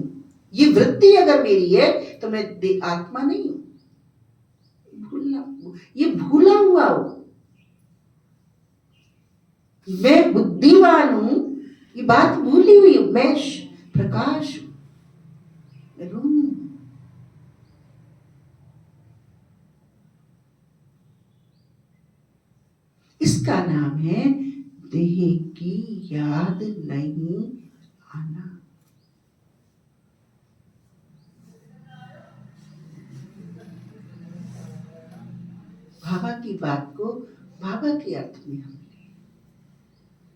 ये वृत्ति अगर मेरी है तो मैं आत्मा नहीं हूं। ये भूला हुआ हूं, मैं बुद्धिमान हूं, ये बात भूली हुई हूं। मैं प्रकाश हूं, मैं रूम हूं। इसका नाम है देह की याद नहीं आना। बाबा की बात को बाबा के अर्थ में हम लें,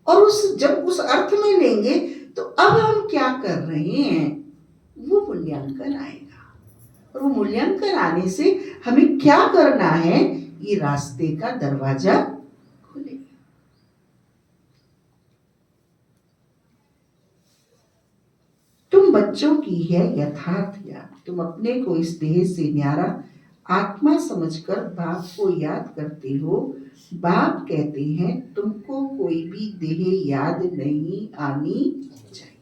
और जब उस अर्थ में लेंगे तो अब हम क्या कर रहे हैं वो मूल्यांकन आएगा, और वो मूल्यांकन आने से हमें क्या करना है, ये रास्ते का दरवाजा खुलेगा। तुम बच्चों की है यथार्थ याद, तुम अपने को इस देह से न्यारा आत्मा समझकर बाप को याद करते हो। बाप कहते हैं तुमको कोई भी देह याद नहीं आनी चाहिए।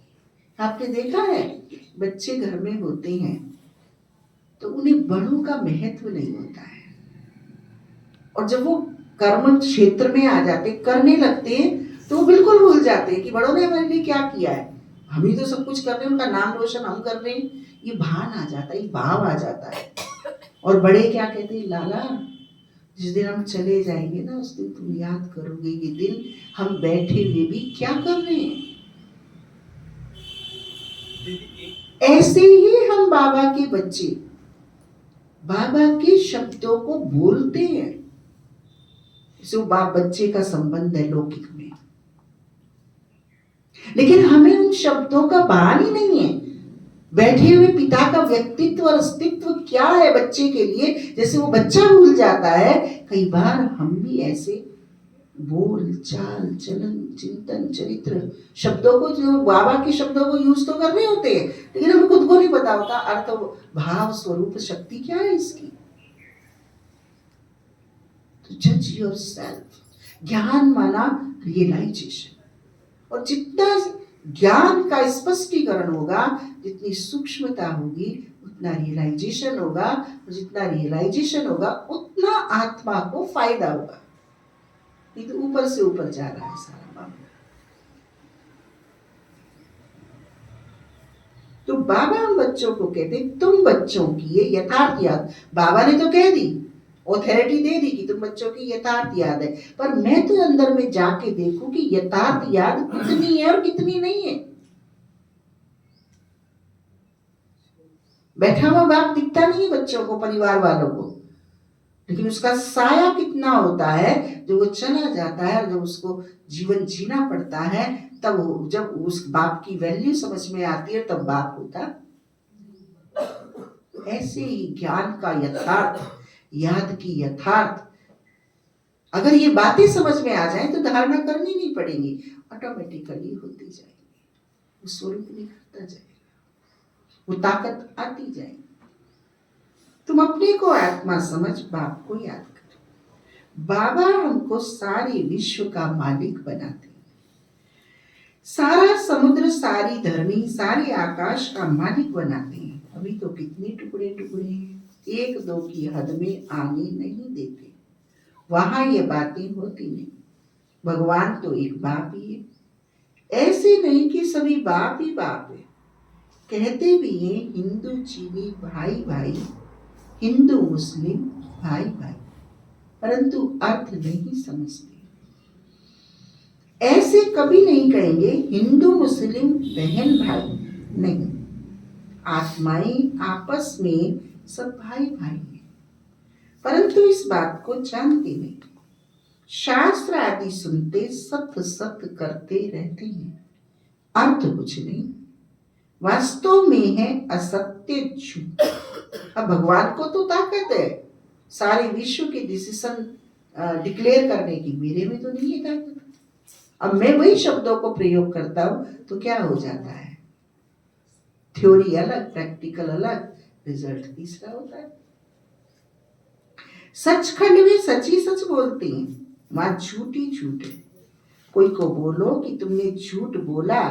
आपने देखा है बच्चे घर में होते हैं तो उन्हें बड़ों का महत्व नहीं होता है, और जब वो कर्म क्षेत्र में आ जाते, करने लगते हैं, तो वो बिल्कुल भूल जाते हैं कि बड़ों ने हमारे लिए क्या किया है। हम ही तो सब कुछ कर रहे हैं, उनका नाम रोशन हम कर रहे हैं। ये भान आ जाता है, ये भाव आ जाता है। और बड़े क्या कहते हैं, लाला जिस दिन हम चले जाएंगे ना, उस दिन तुम याद करोगे ये दिन हम बैठे हुए भी क्या कर रहे हैं। ऐसे ही हम बाबा के बच्चे बाबा के शब्दों को बोलते हैं। इसे बाप बच्चे का संबंध है लौकिक में, लेकिन हमें उन शब्दों का भान ही नहीं है। बैठे हुए पिता का व्यक्तित्व और अस्तित्व क्या है बच्चे के लिए, जैसे वो बच्चा भूल जाता है। कई बार हम भी ऐसे बोल चाल चलन चिंतन चरित्र शब्दों को, जो बाबा के शब्दों को यूज तो कर रहे होते हैं, लेकिन हमें खुद को नहीं पता होता अर्थ भाव स्वरूप शक्ति क्या है इसकी। तो जज योरसेल्फ। ज्ञान माना रियलाइजेशन, और जितना ज्ञान का स्पष्टीकरण होगा, जितनी सूक्ष्मता होगी उतना रियलाइजेशन होगा, और जितना रियलाइजेशन होगा उतना आत्मा को फायदा होगा। नहीं तो ऊपर से ऊपर जा रहा है सारा मामला। तो बाबा हम बच्चों को कहते तुम बच्चों की ये यथार्थ याद। बाबा ने तो कह दी, ऑथोरिटी दे दी कि तुम बच्चों की यथार्थ याद है, पर मैं तो अंदर में जाके देखूं कि यथार्थ याद कितनी है और कितनी नहीं है। बैठा हुआ बाप दिखता नहीं है बच्चों को, परिवार वालों को, लेकिन उसका साया कितना होता है। जब वो चला जाता है और जब उसको जीवन जीना पड़ता है, तब जब उस बाप की वैल्यू समझ में आती है, तब बाप होता। ऐसे ही ज्ञान का यथार्थ, याद की यथार्थ, अगर ये बातें समझ में आ जाए तो धारणा करनी नहीं पड़ेगी, ऑटोमेटिकली होती जाएगी, वो स्वरूप निखरता जाएगा, वो ताकत आती जाएगी। तुम अपने को आत्मा समझ बाप को याद करो। बाबा हमको सारे विश्व का मालिक बनाते हैं, सारा समुद्र, सारी धरनी, सारे आकाश का मालिक बनाते हैं। अभी तो कितने टुकड़े टुकड़े हैं, एक दो की हद में आने नहीं देते, वहां ये बातें होती नहीं। भगवान तो एक बाप ही है, ऐसे नहीं कि सभी बाप ही बाप है। कहते भी हैं हिंदू चीनी भाई भाई, हिंदू मुस्लिम भाई भाई, परंतु अर्थ नहीं समझते। ऐसे कभी नहीं कहेंगे हिंदू मुस्लिम बहन भाई, नहीं, आत्माएं आपस में सब भाई भाई हैं, परंतु इस बात को जानते नहीं। शास्त्र आदि सुनते सत्य सत्य करते रहते हैं, अर्थ कुछ नहीं, वास्तव में है असत्य झूठ। अब भगवान को तो ताकत है सारे विश्व के डिसीजन डिक्लेयर करने की, मेरे में तो नहीं है ताकत। अब मैं वही शब्दों को प्रयोग करता हूं तो क्या हो जाता है, थ्योरी अलग, प्रैक्टिकल अलग, रिजल्ट तीसरा होता है। सचखंड में सच्ची सच बोलते हैं, वहां झूठी झूठ है। कोई को बोलो कि तुमने झूठ बोला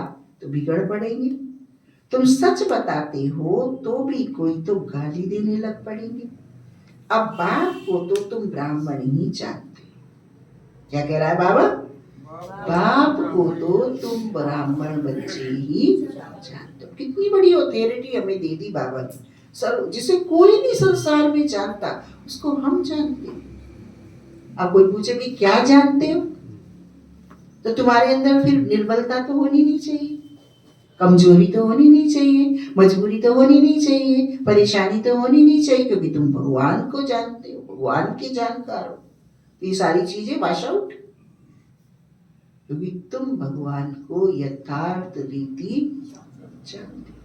तो बिगड़ पड़ेंगे, तुम सच बताते हो तो भी कोई तो गाली देने लग पड़ेंगे। अब बाप को तो तुम ब्राह्मण ही जानते, क्या कह रहा है बाबा, बाप को तो तुम ब्राह्मण बच्चे ही जानते हो। कितनी बड़ी ऑथोरिटी हमें दे दी बाबा ने, सर जिसे कोई नहीं संसार में जानता उसको हम जानते हैं। अब कोई पूछे भी क्या जानते हो, तो तुम्हारे अंदर फिर निर्बलता तो होनी नहीं चाहिए, कमजोरी तो होनी नहीं चाहिए, मजबूरी तो होनी नहीं चाहिए, परेशानी तो होनी नहीं चाहिए, क्योंकि तुम भगवान को जानते हो, भगवान के जानकार हो। तो ये सारी चीजें वॉश आउट, क्योंकि तुम भगवान को यथार्थ रीति जानते हो।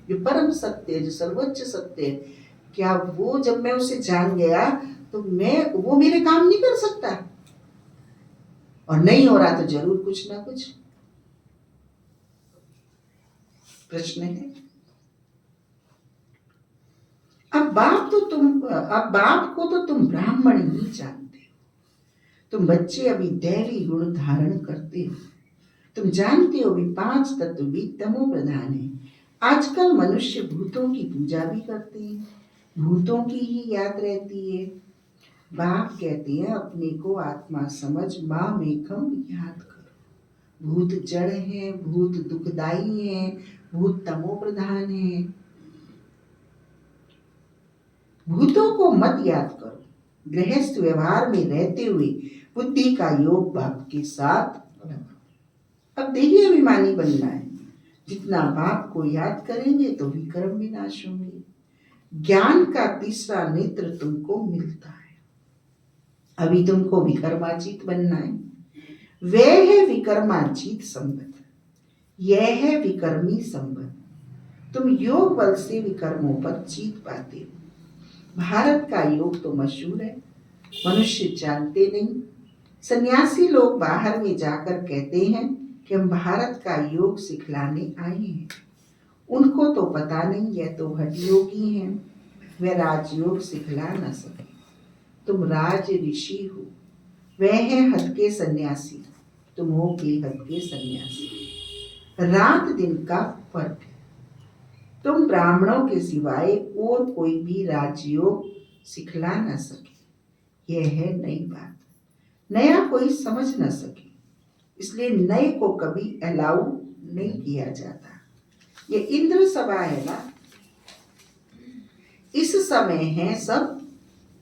जो परम सत्य है, जो सर्वोच्च सत्य है, क्या वो जब मैं उसे जान गया तो मैं, वो मेरे काम नहीं कर सकता, और नहीं हो रहा तो जरूर कुछ ना कुछ प्रश्न है। अब बाप को तो तुम ब्राह्मण ही जानते हो। तुम बच्चे अभी दैवी गुण धारण करते हो, तुम जानते हो भी 5 तत्व भी तमो प्रधान है। आजकल मनुष्य भूतों की पूजा भी करते हैं, भूतों की ही याद रहती है। बाप कहते हैं अपने को आत्मा समझ, माम एकम याद करो। भूत जड़ है, भूत दुखदाई है, भूत तमो प्रधान है। भूतों को मत याद करो, गृहस्थ व्यवहार में रहते हुए बुद्धि का योग बाप के साथ लगाओ। अब देखिए अभिमानी बनना है, जितना बाप को याद करेंगे तो विक्रम विनाश होंगे। ज्ञान का तीसरा नेत्र तुमको मिलता है। अभी तुमको विकर्माजीत बनना है। वह है विकर्माजीत संबंध, यह है विकर्मी संबंध। तुम योग बल से विकर्मों पर जीत पाते हो। भारत का योग तो मशहूर है, मनुष्य जानते नहीं। सन्यासी लोग बाहर में जाकर कहते हैं कि हम भारत का योग सिखलाने आए हैं। उनको तो पता नहीं, यह तो हठ योगी हैं, वह राजयोग सिखला न सके। तुम राज ऋषि हो, वह है हद के सन्यासी, तुम हो बेहद के सन्यासी। रात दिन का फर्क है। तुम ब्राह्मणों के सिवाय और कोई भी राजयोग सिखला न सके, यह है नई बात। नया कोई समझ न सके, इसलिए नए को कभी अलाउ नहीं किया जाता। ये इंद्र सभा है ना, इस समय है सब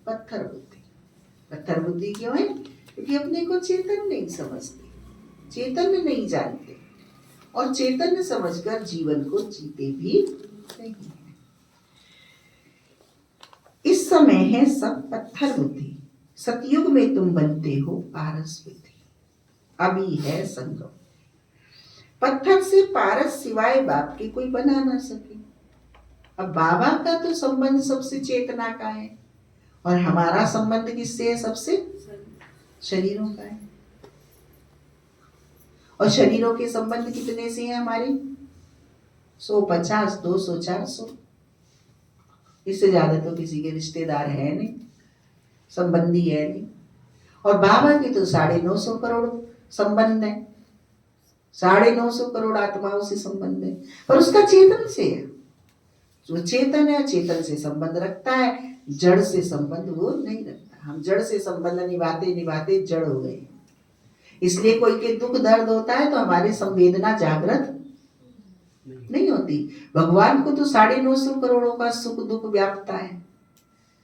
पत्थर बुद्धि। पत्थर बुद्धि क्यों है? क्योंकि अपने को चेतन नहीं समझते, चेतन नहीं जानते, और चेतन समझकर जीवन को जीते भी नहीं है। इस समय है सब पत्थर बुद्धि, सतयुग में तुम बनते हो पारस बुद्धि। अभी है संगम, पत्थर से पारस सिवाय बाप के कोई बना ना सके। अब बाबा का तो संबंध सबसे चेतना का है, और हमारा संबंध किससे है? सबसे शरीरों का है। और शरीरों के संबंध कितने से हैं हमारे? 100, 50, 200, 400। इससे ज्यादा तो किसी के रिश्तेदार है नहीं, संबंधी है नहीं। और बाबा के तो 950 करोड़ संबंध है, 950 करोड़ आत्माओं से संबंध है। पर उसका चेतन से है, जो चेतन है चेतन से संबंध रखता है, जड़ से संबंध वो नहीं रखता। हम जड़ से संबंध निभाते निभाते जड़ हो गए। इसलिए कोई के दुख दर्द होता है तो हमारी संवेदना जागृत नहीं होती। भगवान को तो 950 करोड़ों का सुख दुख व्यापता है,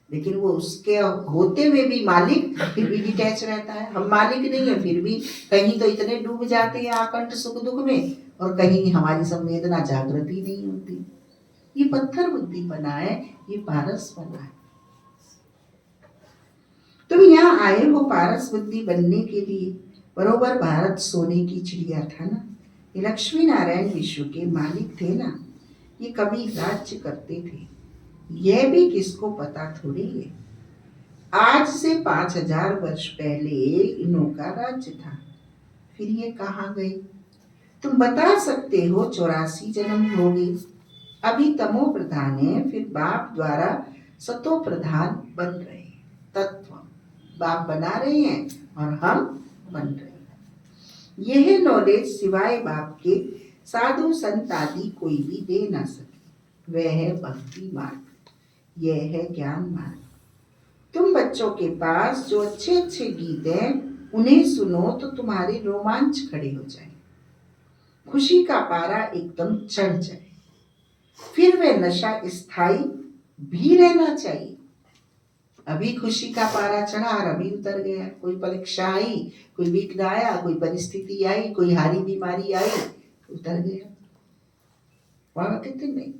लेकिन वो उसके होते हुए भी मालिक फिर भी डिटैच रहता है। हम मालिक नहीं है, फिर भी कहीं तो इतने डूब जाते हैं आकंठ सुख दुख में, और कहीं हमारी संवेदना जागृत ही नहीं होती। ये पत्थर बुद्धि बना है, ये पारस बना है। तुम यहाँ आए हो पारस बुद्धि बनने के लिए। बरोबर भारत सोने की चिड़िया था ना, ये लक्ष्मी नारायण विश्व के मालिक थे ना, ये कभी राज्य करते थे। यह भी किसको पता थोड़ी है। आज से 5000 वर्ष पहले इन्हों का राज्य था, फिर ये कहाँ गए? तुम बता सकते हो 84 जन्म हो गए। अभी तमो प्रधान है, फिर बाप द्वारा सतो प्रधान बन रहे हैं। तत्व बाप बना रहे हैं और हम बन रहे हैं। यह नॉलेज सिवाय बाप के साधु संत आदि कोई भी दे ना सके। वह है भक्ति मार्ग, यह है ज्ञान मार्ग। तुम बच्चों के पास जो अच्छे अच्छे गीत हैं उन्हें सुनो तो तुम्हारे रोमांच खड़े हो जाए, खुशी का पारा एकदम चढ़ जाए। फिर वह नशा स्थायी भी रहना चाहिए। अभी खुशी का पारा चढ़ा और अभी उतर गया। कोई परीक्षा आई, कोई विघ्न आया, कोई परिस्थिति आई, कोई हारी बीमारी आई, उतर गया। वहां कहते नहीं,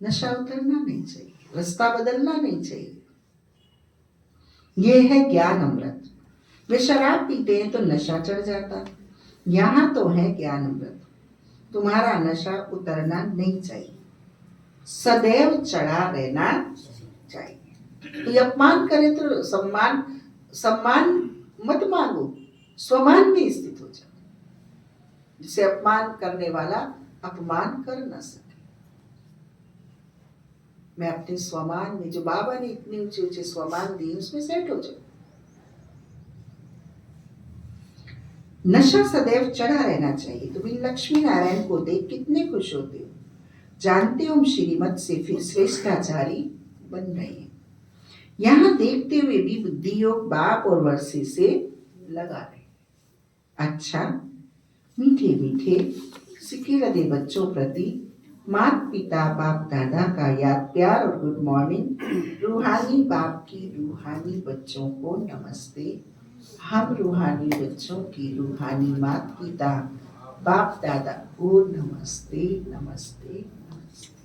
नशा उतरना नहीं चाहिए, रास्ता बदलना नहीं चाहिए। यह है ज्ञान अमृत। वे शराब पीते हैं तो नशा चढ़ जाता, यहाँ तो है ज्ञान अमृत। तुम्हारा नशा उतरना नहीं चाहिए, सदैव चढ़ा रहना चाहिए। कोई अपमान करे तो सम्मान मत मांगो, स्वमान में स्थित हो जाओ, जिसे अपमान करने वाला अपमान कर न सके। मैं अपने स्वमान में, जो बाबा ने इतने ऊंचे ऊंचे स्वमान दिए, उसमें सेट हो जाओ। नशा सदैव चढ़ा रहना चाहिए। तुम इन लक्ष्मी नारायण को देख कितने खुश होते हो, जानते हो हम श्रीमत से फिर श्रेष्ठाचारी बन रहे हैं। यहाँ देखते हुए भी बुद्धि योग बाप और वर्षे से लगा रहे। अच्छा, मीठे मीठे सिक्के लदे बच्चों प्रति माता पिता बाप दादा का याद प्यार और गुड मॉर्निंग। रूहानी बाप की रूहानी बच्चों को नमस्ते। हम रूहानी बच्चों की रूहानी माता पिता बाप दादा को नमस्ते नमस्ते नमस्ते।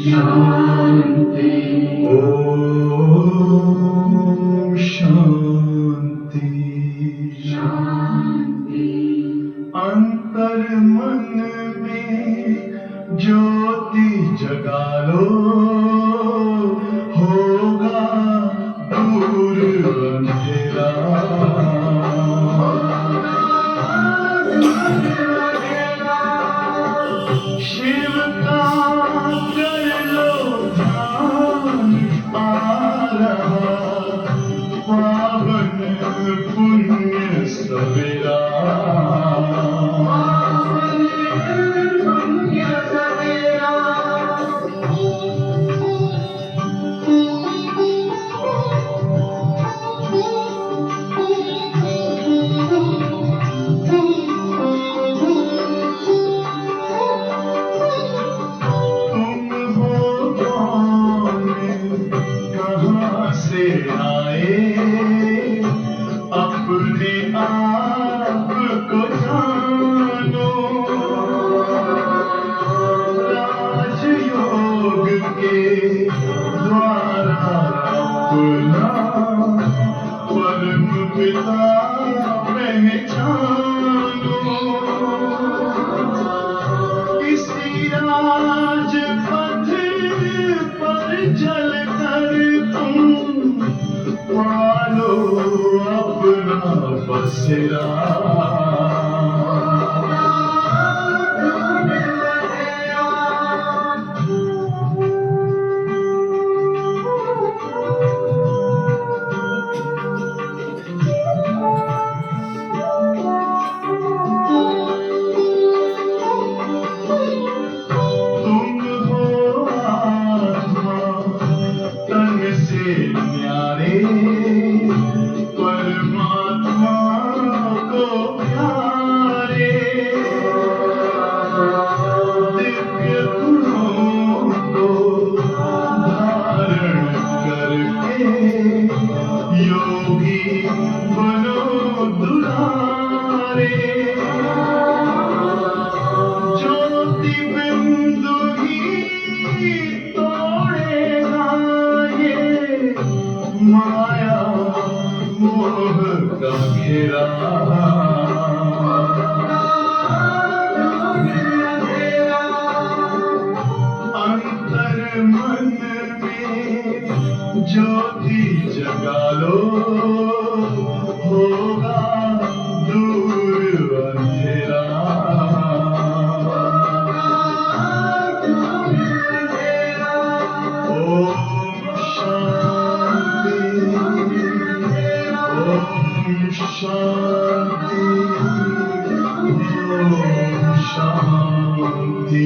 शांति, ओम शांति। खुदा पहचानो किसी राजपथ पर चलकर तुम पालो अपना बसेरा तुम हो आत्मा तन से न्यारे परमात्मा को प्यारे दिव्य गुणों को धारण करके योगी बनो दुलारे ज्योति बिंदु ही तोड़ेगा ये माया मोह का घेरा अंतर मन में ज्योति जगा लो होगा दूर अंधेरा ओम शांति ओम शांति ओम शांति।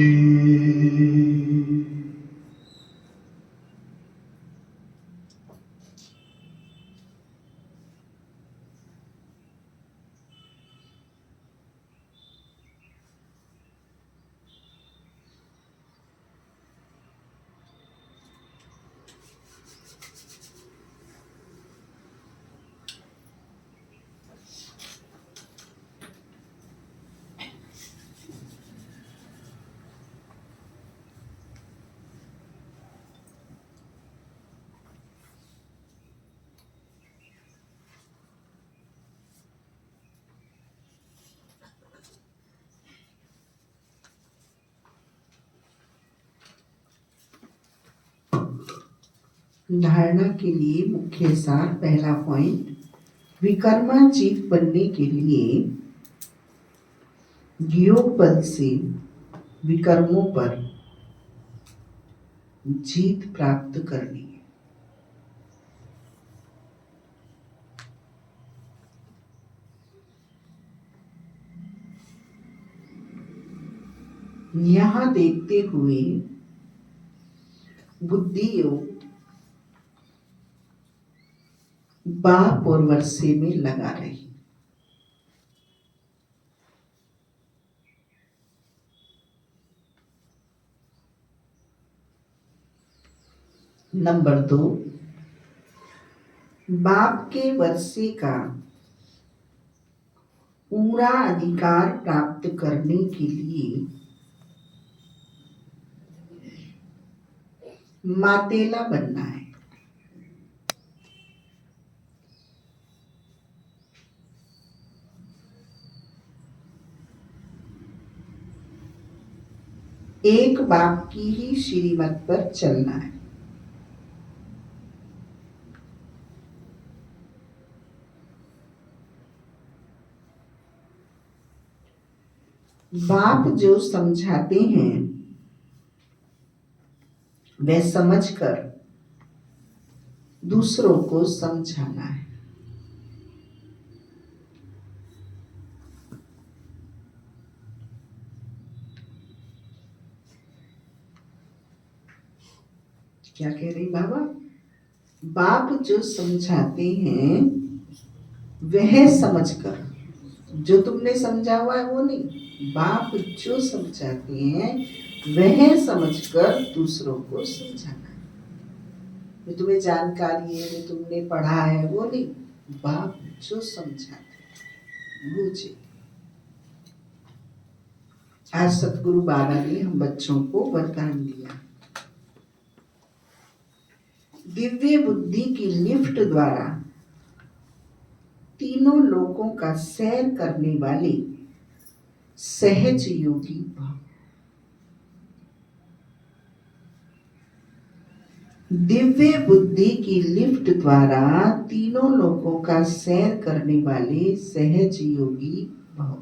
धारणा के लिए मुख्य सार। पहला पॉइंट, विकर्माजीत बनने के लिए योग बल से विकर्मों पर जीत प्राप्त करनी है। यहां देखते हुए बुद्धि योग बाप और वर्षे में लगा रही। नंबर 2, बाप के वर्षे का पूरा अधिकार प्राप्त करने के लिए मातेला बनना है। एक बाप की ही श्रीमत पर चलना है। बाप जो समझाते हैं वह समझकर दूसरों को समझाना है। क्या कह रही बाबा? बाप जो समझाते हैं वह समझकर, जो तुमने समझा हुआ है वो नहीं, बाप जो समझाते हैं वह समझकर दूसरों को समझाना है। जो तुम्हें जानकारी है, जो तुमने पढ़ा है वो नहीं, बाप जो समझाते वो जी। आज सतगुरु बाबा ने हम बच्चों को वरदान दिया, दिव्य बुद्धि की लिफ्ट द्वारा तीनों लोकों का सैर करने वाले सहज योगी भव। दिव्य बुद्धि की लिफ्ट द्वारा तीनों लोकों का सैर करने वाले सहज योगी भव।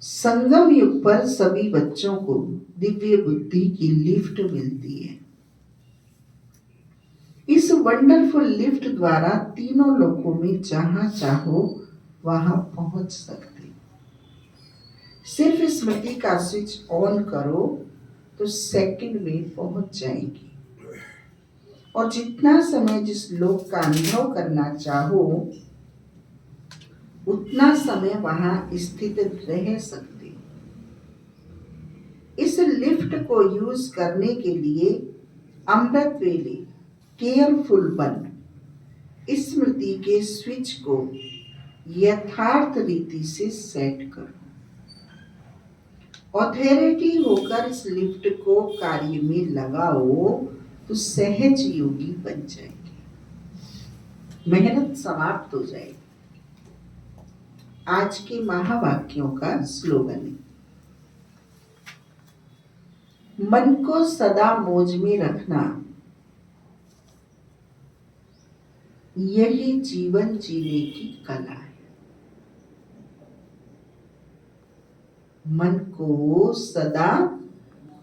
संगम युग पर सभी बच्चों को दिव्य बुद्धि की लिफ्ट मिलती है। इस वंडरफुल लिफ्ट द्वारा तीनों लोकों में जहां चाहो वहां पहुंच सकते। सिर्फ स्मृति का स्विच ऑन करो तो सेकंड में पहुंच जाएगी, और जितना समय जिस लोक का अनुभव करना चाहो उतना समय वहां स्थित रह सकते। इस लिफ्ट को यूज करने के लिए अमृत वेले केयरफुल बन स्मृति के स्विच को यथार्थ रीति से सेट करो। ऑथोरिटी होकर इस लिफ्ट को कार्य में लगाओ तो सहज योगी बन जाएंगे। मेहनत समाप्त हो जाएगी। आज के महावाक्यों का स्लोगन है, मन को सदा मौज में रखना, यही जीवन जीने की कला है। मन को सदा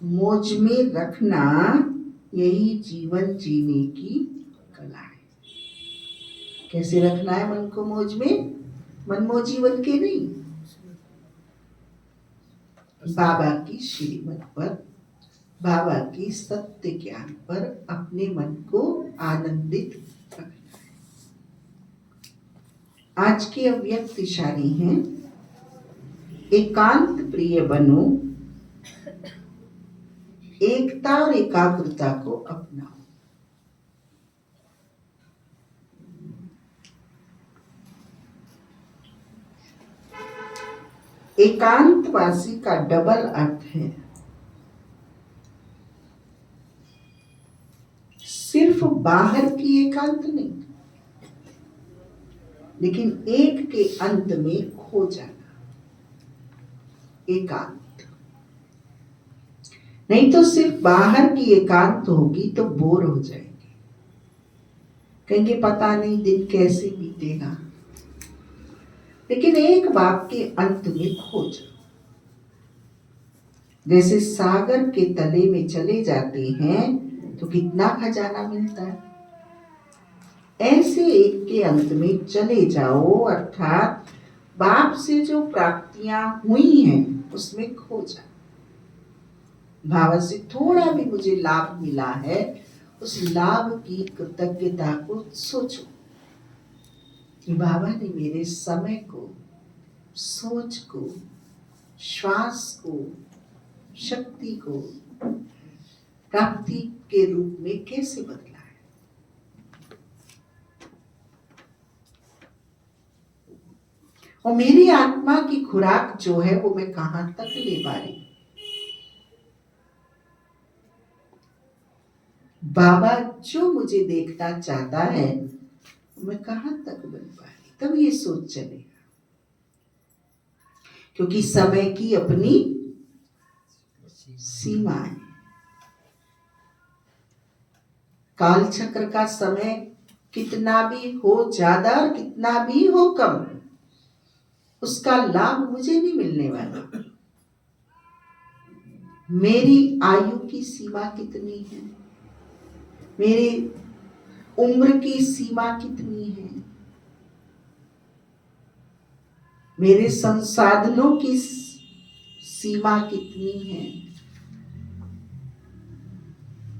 मौज में रखना, यही जीवन जीने की कला है। कैसे रखना है मन को मौज में? मनमोजी बन के नहीं, बाबा की श्रीमत पर, बाबा की सत्य ज्ञान पर अपने मन को आनंदित रखना है। आज के अव्यक्त इशारे हैं, एकांत प्रिय बनो, एकता और एकाग्रता को अपनाओ। एकांतवासी का डबल अर्थ है, सिर्फ बाहर की एकांत नहीं, लेकिन एक के अंत में खो जाना एकांत। नहीं तो सिर्फ बाहर की एकांत होगी तो बोर हो जाएंगे, कहेंगे पता नहीं दिन कैसे बीतेगा। लेकिन एक बात के अंत में खो जाओ। जैसे सागर के तले में चले जाते हैं तो कितना खजाना मिलता है, ऐसे एक के अंत में चले जाओ, अर्थात बाप से जो प्राप्तियां हुई हैं उसमें खो जाओ। भाव से थोड़ा भी मुझे लाभ मिला है, उस लाभ की कृतज्ञता को सोचो कि बाबा ने मेरे समय को, सोच को, श्वास को, शक्ति को प्राप्ति के रूप में कैसे बदला है। और मेरी आत्मा की खुराक जो है वो मैं कहां तक ले पा रही। बाबा जो मुझे देखना चाहता है मैं कहां तक बन पा रही, तब ये सोच चलेगा। क्योंकि समय की अपनी सीमा है। काल चक्र का समय कितना भी हो ज्यादा और कितना भी हो कम, उसका लाभ मुझे नहीं मिलने वाला। मेरी आयु की सीमा कितनी है, मेरी उम्र की सीमा कितनी है, मेरे संसाधनों की सीमा कितनी है,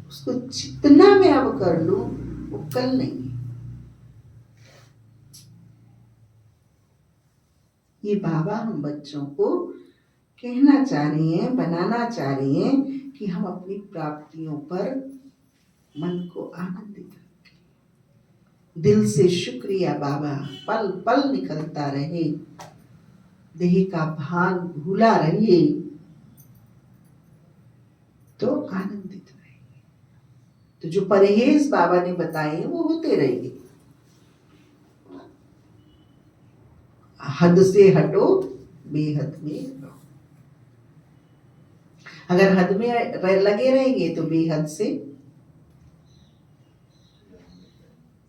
उसको जितना मैं अब कर लूं वो कल नहीं है। ये बाबा हम बच्चों को कहना चाह रहे हैं, बनाना चाह रहे हैं कि हम अपनी प्राप्तियों पर मन को आनंदित रखें। दिल से शुक्रिया बाबा, पल पल निकलता रहे, देह का भान भूला रहे तो आनंदित रहेंगे। तो जो परहेज बाबा ने बताए वो होते रहेंगे। हद से हटो, बेहद में रहो। अगर हद में लगे रहेंगे तो बेहद से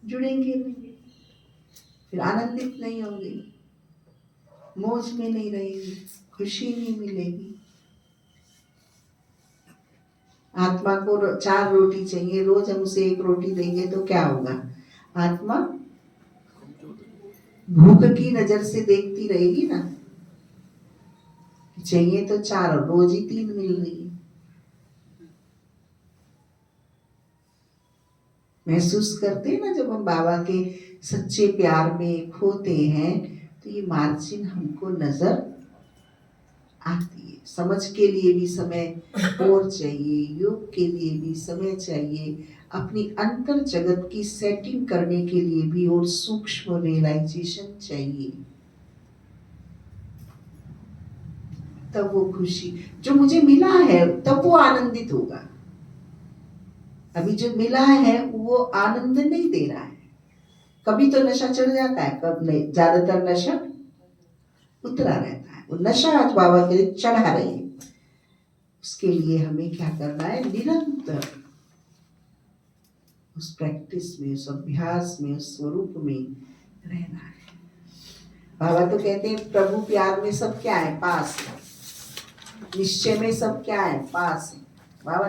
जुड़ेंगे नहीं, फिर आनंदित नहीं होंगे, मौज में नहीं रहेंगे, खुशी नहीं मिलेगी। आत्मा को 4 रोटी चाहिए, रोज हम उसे 1 रोटी देंगे तो क्या होगा? आत्मा भूख की नजर से देखती रहेगी ना, चाहिए तो 4 और रोज ही 3 मिल रही है। महसूस करते हैं ना, जब हम बाबा के सच्चे प्यार में खोते हैं तो ये मार्जिन हमको नजर आती है। समझ के लिए भी समय और चाहिए, योग के लिए भी समय चाहिए, अपनी अंतर जगत की सेटिंग करने के लिए भी और सूक्ष्म रियलाइजेशन चाहिए। तब वो खुशी जो मुझे मिला है तब वो आनंदित होगा। अभी जो मिला है वो आनंद नहीं दे रहा है। कभी तो नशा चढ़ जाता है, कब नहीं, ज्यादातर नशा उतरा रहता है। वो नशा आज बाबा के लिए चढ़ा रहे हैं। उसके लिए हमें क्या करना है? निरंतर उस प्रैक्टिस में, उस अभ्यास में, उस स्वरूप में रहना है। बाबा तो कहते हैं प्रभु प्यार में सब क्या है? पास है। निश्चय में सब क्या है? पास है। बाबा